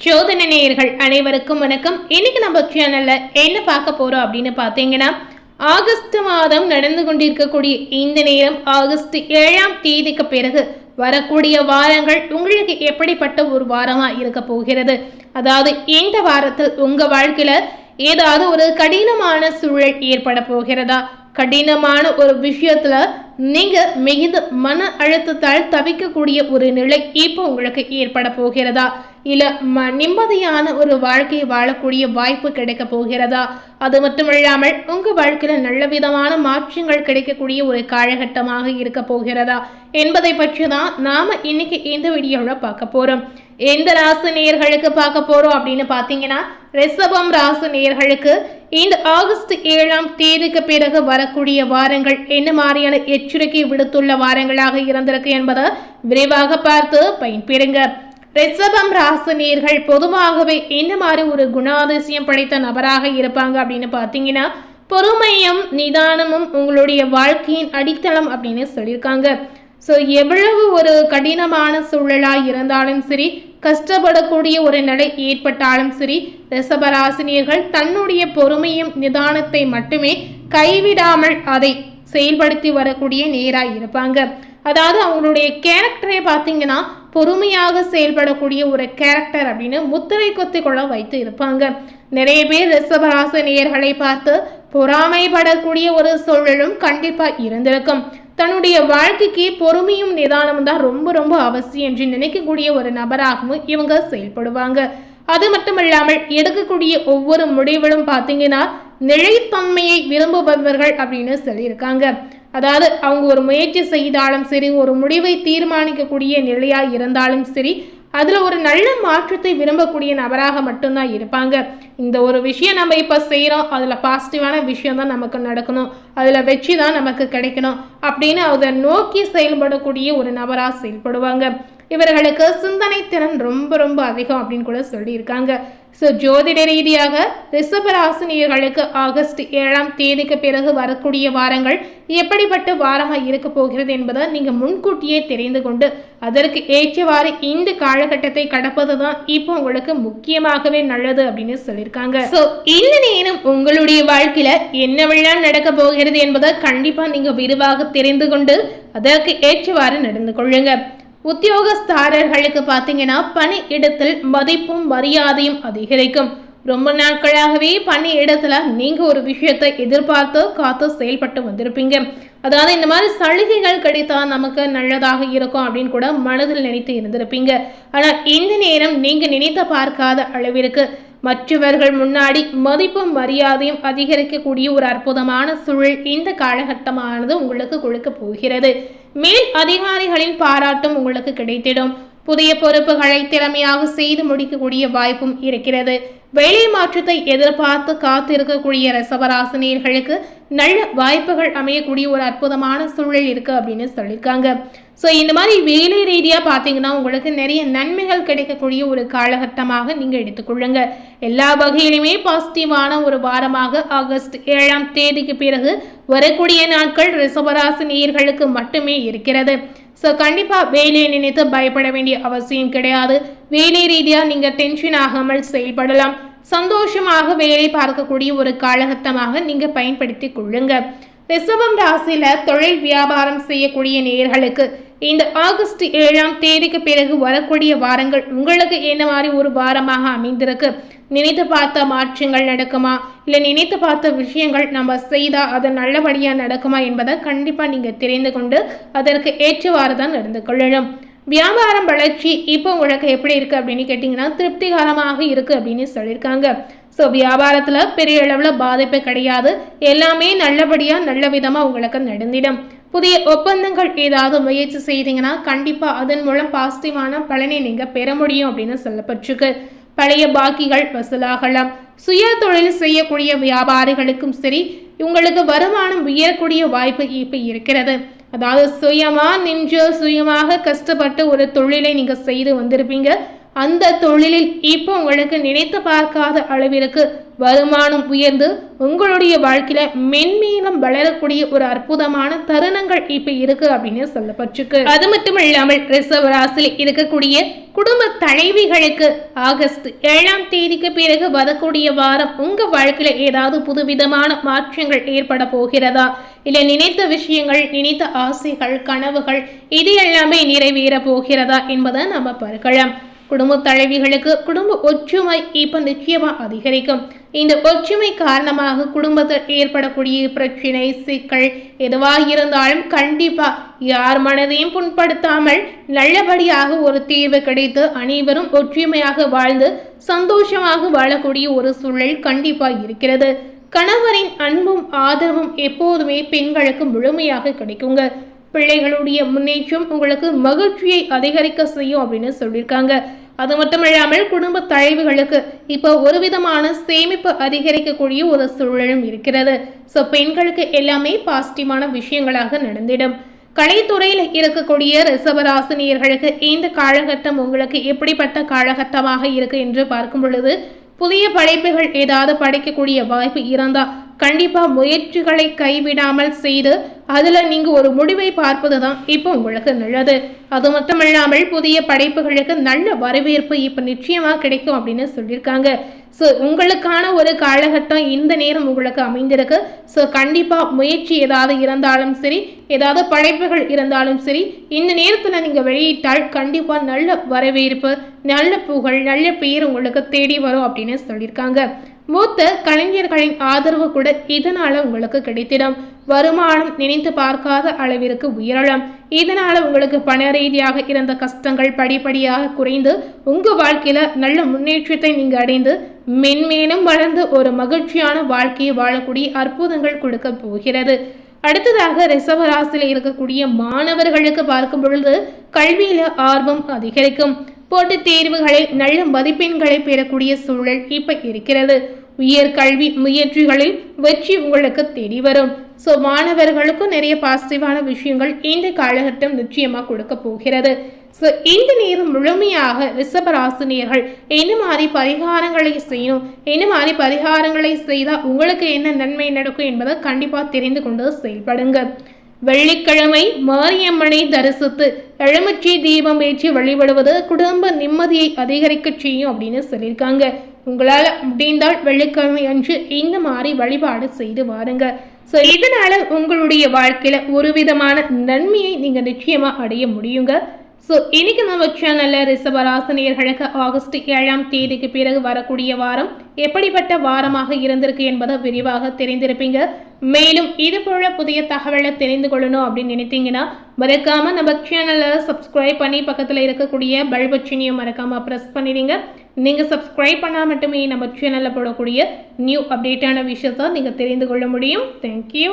ஜோதிட நேயர்கள் அனைவருக்கும் வணக்கம். இன்னைக்கு நம்ம சேனல்ல என்ன பார்க்க போறோம் அப்படின்னு பார்த்தீங்கன்னா, ஆகஸ்ட் மாதம் நடந்து கொண்டிருக்கக்கூடிய இந்த நேரம் ஆகஸ்ட் 7ஆம் தேதிக்கு பிறகு வரக்கூடிய வாரங்கள் உங்களுக்கு எப்படிப்பட்ட ஒரு வாரமா இருக்க போகிறது. அதாவது இந்த வாரத்தில் உங்க வாழ்க்கையில ஏதாவது ஒரு கடினமான சூழல் ஏற்பட போகிறதா, கடினமான ஒரு விஷயத்துல நீங்க மிகுந்த மன அழுத்தத்தால் தவிக்கக்கூடிய ஒரு நிலை இப்போ உங்களுக்கு ஏற்பட போகிறதா, இல்ல நிம்மதியான ஒரு வாழ்க்கையை வாழக்கூடிய வாய்ப்பு கிடைக்க போகிறதா, அது மட்டுமில்லாமல் உங்க வாழ்க்கையில நல்ல விதமான மாற்றங்கள் கிடைக்கக்கூடிய ஒரு காலகட்டமாக இருக்க போகிறதா என்பதை பற்றி தான் நாம இன்னைக்கு இந்த வீடியோவில் பார்க்க போறோம். எந்த ராசி நேயர்களுக்கு பார்க்க போறோம் அப்படின்னு பார்த்தீங்கன்னா, ரிஷபம் ராசி நேயர்களுக்கு இந்த ஆகஸ்ட் 7ஆம் தேதிக்கு பிறகு வரக்கூடிய வாரங்கள் என்ன மாதிரியான எச்சரிக்கை விடுத்துள்ள வாரங்களாக இருந்திருக்கு என்பதை விரைவாக பார்த்து பயன்பெறுங்க. ரிஷபம் ராசி நேயர்கள் பொதுவாகவே என்ன மாதிரி ஒரு குணாதிசயம் படைத்த நபராக இருப்பாங்க அப்படின்னு பார்த்தீங்கன்னா, பொறுமையும் நிதானமும் உங்களுடைய வாழ்க்கையின் அடித்தளம் அப்படின்னு சொல்லியிருக்காங்க. ஸோ எவ்வளவு ஒரு கடினமான சூழலாக இருந்தாலும் சரி, கஷ்டப்படக்கூடிய ஒரு நிலை ஏற்பட்டாலும் சரி, ரிஷபராசினியர்கள் தன்னுடைய பொறுமையும் நிதானத்தை மட்டுமே கைவிடாமல் அதை செயல்படுத்தி வரக்கூடிய நேராக இருப்பாங்க. அதாவது அவங்களுடைய கேரக்டரை பார்த்தீங்கன்னா பொறுமையாக செயல்படக்கூடிய ஒரு கேரக்டர் அப்படின்னு முத்திரை கொத்தி கொள்ள வைத்து இருப்பாங்க. நிறைய பேர் ரிஷபராசி நேயர்களை பார்த்து பொறாமைப்படக்கூடிய ஒரு சூழலும் கண்டிப்பா இருந்திருக்கும். தன்னுடைய வாழ்க்கைக்கு பொறுமையும் நிதானமும் தான் ரொம்ப ரொம்ப அவசியம் என்று நினைக்கக்கூடிய ஒரு நபராகவும் இவங்க செயல்படுவாங்க. அது மட்டுமல்லாமல் எடுக்கக்கூடிய ஒவ்வொரு முடிவிலும் பார்த்தீங்கன்னா நிலைத்தன்மையை விரும்புபவர்கள் அப்படின்னு சொல்லியிருக்காங்க. அதாவது அவங்க ஒரு முயற்சி செய்தாலும் சரி, ஒரு முடிவை தீர்மானிக்கக்கூடிய நிலையாக இருந்தாலும் சரி, அதில் ஒரு நல்ல மாற்றத்தை விரும்பக்கூடிய நபராக மட்டும்தான் இருப்பாங்க. இந்த ஒரு விஷயம் நம்ம இப்போ செய்கிறோம், அதில் பாசிட்டிவான விஷயம் தான் நமக்கு நடக்கணும், அதில் வெற்றி தான் நமக்கு கிடைக்கணும் அப்படின்னு அதை நோக்கி செயல்படக்கூடிய ஒரு நபராக செயல்படுவாங்க. இவர்களுக்கு சிந்தனை திறன் ரொம்ப ரொம்ப அதிகம் அப்படின்னு கூட சொல்லியிருக்காங்க. ஸோ ஜோதிட ரீதியாக ரிஷபராசினியர்களுக்கு ஆகஸ்ட் 7ஆம் தேதிக்கு பிறகு வரக்கூடிய வாரங்கள் எப்படிப்பட்ட வாரமாக இருக்க போகிறது என்பதை நீங்கள் முன்கூட்டியே தெரிந்து கொண்டு அதற்கு ஏற்றவாறு இந்த காலகட்டத்தை கடப்பது தான் இப்போ உங்களுக்கு முக்கியமாகவே நல்லது அப்படின்னு சொல்லியிருக்காங்க. ஸோ இந்த நேரம் உங்களுடைய வாழ்க்கையில என்னவெல்லாம் நடக்க போகிறது என்பதை கண்டிப்பாக நீங்கள் விரிவாக தெரிந்து கொண்டு அதற்கு ஏற்றவாறு நடந்து கொள்ளுங்க. உத்தியோகஸ்தாரர்களுக்கு பார்த்தீங்கன்னா பணி இடத்தில் மதிப்பும் மரியாதையும் அதிகரிக்கும். ரொம்ப நாட்களாகவே பணி இடத்துல நீங்க ஒரு விஷயத்தை எதிர்பார்த்து காத்து செயல்பட்டு வந்திருப்பீங்க. அதாவது இந்த மாதிரி சலுகைகள் கிடைத்தா நமக்கு நல்லதாக இருக்கும் அப்படின்னு கூட மனதில் நினைத்து இருந்திருப்பீங்க. ஆனால் இந்த நேரம் நீங்க நினைத்து பார்க்காத அளவிற்கு மற்றவர்கள் முன்னாடி மதிப்பும் மரியாதையும் அதிகரிக்கக்கூடிய ஒரு அற்புதமான சூழல் இந்த காலகட்டமானது உங்களுக்கு கொடுக்க போகிறது. மேல் அதிகாரிகளின் பாராட்டும் உங்களுக்கு கிடைத்திடும். புதிய பொறுப்புகளை திறமையாக செய்து முடிக்கக்கூடிய வாய்ப்பும் இருக்கிறது. வேலை மாற்றத்தை எதிர்பார்த்து காத்திருக்கக்கூடிய ரிஷபராசினியர்களுக்கு நல்ல வாய்ப்புகள் அமையக்கூடிய ஒரு அற்புதமான சூழல் இருக்கு அப்படின்னு சொல்லியிருக்காங்க. ஸோ இந்த மாதிரி வேலை ரீதியாக பார்த்தீங்கன்னா உங்களுக்கு நிறைய நன்மைகள் கிடைக்கக்கூடிய ஒரு காலகட்டமாக நீங்கள் எடுத்துக்கொள்ளுங்க. எல்லா வகையிலுமே பாசிட்டிவான ஒரு வாரமாக ஆகஸ்ட் 7ஆம் தேதிக்கு பிறகு வரக்கூடிய நாட்கள் ரிஷபராசி நேயர்களுக்கு மட்டுமே இருக்கிறது. ஸோ கண்டிப்பாக வேலையை நினைத்து பயப்பட வேண்டிய அவசியம் கிடையாது. வேலை ரீதியாக நீங்கள் டென்ஷன் ஆகாமல் செயல்படலாம். சந்தோஷமாக வேலை பார்க்கக்கூடிய ஒரு காலகட்டமாக நீங்கள் பயன்படுத்தி கொள்ளுங்க. ரிஷபம் ராசியில தொழில் வியாபாரம் செய்யக்கூடிய நேயர்களுக்கு இந்த ஆகஸ்ட் 7ஆம் தேதிக்கு பிறகு வரக்கூடிய வாரங்கள் உங்களுக்கு என்ன மாதிரி ஒரு வாரமாக அமைந்திருக்கு. நினைத்து பார்த்த மாற்றங்கள் நடக்குமா, இல்லை நினைத்து பார்த்த விஷயங்கள் நம்ம செய்தால் அது நல்லபடியாக நடக்குமா என்பதை கண்டிப்பாக நீங்கள் தெரிந்து கொண்டு அதற்கு ஏற்றவாறு தான் நடந்து கொள்ளணும். வியாபாரம் வளர்ச்சி இப்போ உங்களுக்கு எப்படி இருக்குது அப்படின்னு கேட்டிங்கன்னா திருப்திகரமாக இருக்குது அப்படின்னு சொல்லியிருக்காங்க. ஸோ வியாபாரத்தில் பெரிய அளவில் பாதிப்பு கிடையாது. எல்லாமே நல்லபடியாக நல்ல விதமாக உங்களுக்கு நடந்திடும். புதிய ஒப்பந்தங்கள் ஏதாவது முயற்சி செய்தீங்கன்னா கண்டிப்பாக அதன் மூலம் பாசிட்டிவான பலனை நீங்கள் பெற முடியும் அப்படின்னு சொல்லப்பட்டிருக்கு. பழைய பாக்கிகள் வசூலாகலாம். சுய தொழில் செய்யக்கூடிய வியாபாரிகளுக்கும் சரி, உங்களுக்கு வருமானம் உயரக்கூடிய வாய்ப்பு இப்போ இருக்கிறது. அதாவது சுயமாக நின்று சுயமாக கஷ்டப்பட்டு ஒரு தொழிலை நீங்கள் செய்து வந்திருப்பீங்க. அந்த தொழிலில் இப்போ உங்களுக்கு நினைத்து பார்க்காத அளவிற்கு வருமானம் உயர்ந்து உங்களுடைய வாழ்க்கையில மென்மேலும் வளரக்கூடிய ஒரு அற்புதமான தருணங்கள் இப்ப இருக்கு அப்படின்னு சொல்லப்பட்டிருக்கு. அது மட்டும் இல்லாமல் ரிஷப ராசியில் இருக்கக்கூடிய குடும்ப தலைவிகளுக்கு ஆகஸ்ட் 7ஆம் தேதிக்கு பிறகு வரக்கூடிய வாரம் உங்க வாழ்க்கையில ஏதாவது புதுவிதமான மாற்றங்கள் ஏற்பட போகிறதா, இல்ல நினைத்த விஷயங்கள், நினைத்த ஆசைகள், கனவுகள் இது எல்லாமே நிறைவேற போகிறதா என்பதை நம்ம பார்க்கலாம். குடும்ப தலைவிகளுக்கு குடும்ப ஒற்றுமை இப்ப நிச்சயமா அதிகரிக்கும். இந்த ஒற்றுமை காரணமாக குடும்பத்தில் ஏற்படக்கூடிய பிரச்சனை, சிக்கல் எதுவாக இருந்தாலும் கண்டிப்பா யார் மனதையும் புண்படுத்தாமல் நல்லபடியாக ஒரு தீர்வு கிடைத்து அனைவரும் ஒற்றுமையாக வாழ்ந்து சந்தோஷமாக வாழக்கூடிய ஒரு சூழல் கண்டிப்பா இருக்கிறது. கணவரின் அன்பும் ஆதரவும் எப்போதுமே பெண்களுக்கு முழுமையாக கிடைக்குங்க. பிள்ளைகளுடைய முன்னேற்றம் உங்களுக்கு மகிழ்ச்சியை அதிகரிக்க செய்யும் அப்படின்னு சொல்லியிருக்காங்க. அது மட்டும் இல்லாமல் குடும்ப தலைவிகளுக்கு இப்போ ஒரு விதமான சேமிப்பு அதிகரிக்கக்கூடிய ஒரு சூழலும் இருக்கிறது. ஸோ பெண்களுக்கு எல்லாமே பாசிட்டிவான விஷயங்களாக நடந்திடும். கலைத்துறையில் இருக்கக்கூடிய ரிஷபராசினியர்களுக்கு இந்த காலகட்டம் உங்களுக்கு எப்படிப்பட்ட காலகட்டமாக இருக்கு என்று பார்க்கும் பொழுது, புதிய படைப்புகள் ஏதாவது படைக்கக்கூடிய வாய்ப்பு இருந்தால் கண்டிப்பாக முயற்சிகளை கைவிடாமல் செய்து அதில் நீங்கள் ஒரு முடிவை பார்ப்பது தான் இப்போ உங்களுக்கு நல்லது. அது மட்டும் இல்லாமல் புதிய படைப்புகளுக்கு நல்ல வரவேற்பு இப்போ நிச்சயமாக கிடைக்கும் அப்படின்னு சொல்லியிருக்காங்க. ஸோ உங்களுக்கான ஒரு காலகட்டம் இந்த நேரம் உங்களுக்கு அமைந்திருக்கு. ஸோ கண்டிப்பாக முயற்சி ஏதாவது இருந்தாலும் சரி, ஏதாவது படைப்புகள் இருந்தாலும் சரி, இந்த நேரத்தில் நீங்கள் வெளியிட்டால் கண்டிப்பாக நல்ல வரவேற்பு, நல்ல புகழ், நல்ல பெயர் உங்களுக்கு தேடி வரும் அப்படின்னு சொல்லியிருக்காங்க. மூத்த கலைஞர்களின் ஆதரவு கூட இதனால உங்களுக்கு கிடைத்திடும். வருமானம் நினைத்து பார்க்காத அளவிற்கு உயரலாம். இதனால உங்களுக்கு பண ரீதியாக இருந்த கஷ்டங்கள் படிப்படியாக குறைந்து உங்க வாழ்க்கையில நல்ல முன்னேற்றத்தை நீங்க அடைந்து மென்மேலும் வளர்ந்து ஒரு மகிழ்ச்சியான வாழ்க்கையை வாழக்கூடிய அற்புதங்கள் கொடுக்க போகிறது. அடுத்ததாக ரிஷபராசியில் இருக்கக்கூடிய மாணவர்களுக்கு பார்க்கும் பொழுது கல்வியில ஆர்வம் அதிகரிக்கும். போட்டித் தேர்வுகளில் நல்ல மதிப்பெண்களை பெறக்கூடிய சூழல் இப்ப இருக்கிறது. உயர் கல்வி முயற்சிகளில் வெற்றி உங்களுக்கு தேடி வரும். ஸோ மாணவர்களுக்கும் நிறைய பாசிட்டிவான விஷயங்கள் இந்த காலகட்டம் நிச்சயமா கொடுக்க போகிறது. ஸோ இந்த நேரம் முழுமையாக ரிஷபராசினியர்கள் என்ன மாதிரி பரிகாரங்களை செய்யணும், என்ன மாதிரி பரிகாரங்களை செய்தால் உங்களுக்கு என்ன நன்மை நடக்கும் என்பதை கண்டிப்பாக தெரிந்து கொண்டு செயல்படுங்க. வெள்ளிக்கிழமை மாரியம்மனை தரிசித்து எலுமிச்சை தீபம் ஏற்றி வழிபடுவது குடும்ப நிம்மதியை அதிகரிக்க செய்யும் அப்படின்னு சொல்லியிருக்காங்க. உங்களால் முடிந்தால் வெள்ளிக்கிழமை அன்று இந்த மாதிரி வழிபாடு செய்து வாருங்க. ஸோ இதனால உங்களுடைய வாழ்க்கையில ஒரு விதமான நன்மையை நீங்க நிச்சயமா அடைய முடியுங்க. ஸோ இன்னைக்கு நம்ம சேனலில் ரிஷபராசினியர்களுக்கு ஆகஸ்ட் 7ஆம் தேதிக்கு பிறகு வரக்கூடிய வாரம் எப்படிப்பட்ட வாரமாக இருந்திருக்கு என்பதை விரிவாக தெரிந்திருப்பீங்க. மேலும் இது போல புதிய தகவலை தெரிந்து கொள்ளணும் அப்படின்னு நினைத்தீங்கன்னா மறக்காம நம்ம சேனலை சப்ஸ்கிரைப் பண்ணி பக்கத்தில் இருக்கக்கூடிய பெல் பட்டனையும் மறக்காம ப்ரெஸ் பண்ணிடுங்க. நீங்கள் சப்ஸ்கிரைப் பண்ணால் மட்டுமே நம்ம சேனலில் போடக்கூடிய நியூ அப்டேட்டான விஷயத்தை நீங்கள் தெரிந்து கொள்ள முடியும். தேங்க்யூ.